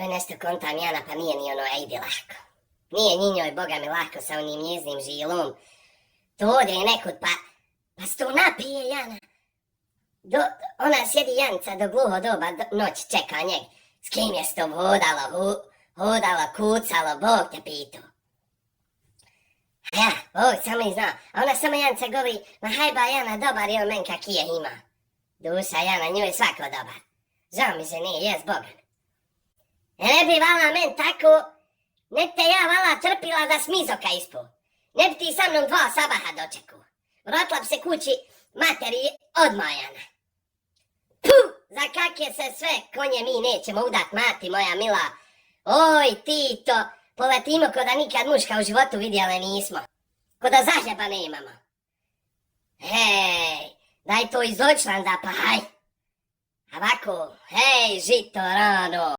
Joj, nešto kontam Jana, pa nije ni ono, ejde lako. Nije ni njoj, boga mi, lako sa onim njeznim žilom. To ode nekud, pa se to napije Jana. Ona sjedi Janica do gluho doba noć čeka njeg. S kim je s tom hodalo, kucalo, Bog te pitao. Ja, Bog samo i zna. A ona samo Janica govori, ma hajba Jana, dobar je on men kakije ima. Duša Jana, nju je svako dobar. Žao mi se nije, jes Boga. Ne bi vala men tako, ne te ja vala trpila da smizoka ispu. Ne bi ti sa mnom 2 sabaha dočeku. Vrotla bi se kući materi odmajana. Puh, za kakje se sve konje mi nećemo udat, mati moja mila. Oj, Tito, poletimo ko da nikad muška u životu vidjeli nismo. Ko da zažeba nemamo. Hej, daj to iz Deutschlanda, pa haj. A ovako, hej, žito rano.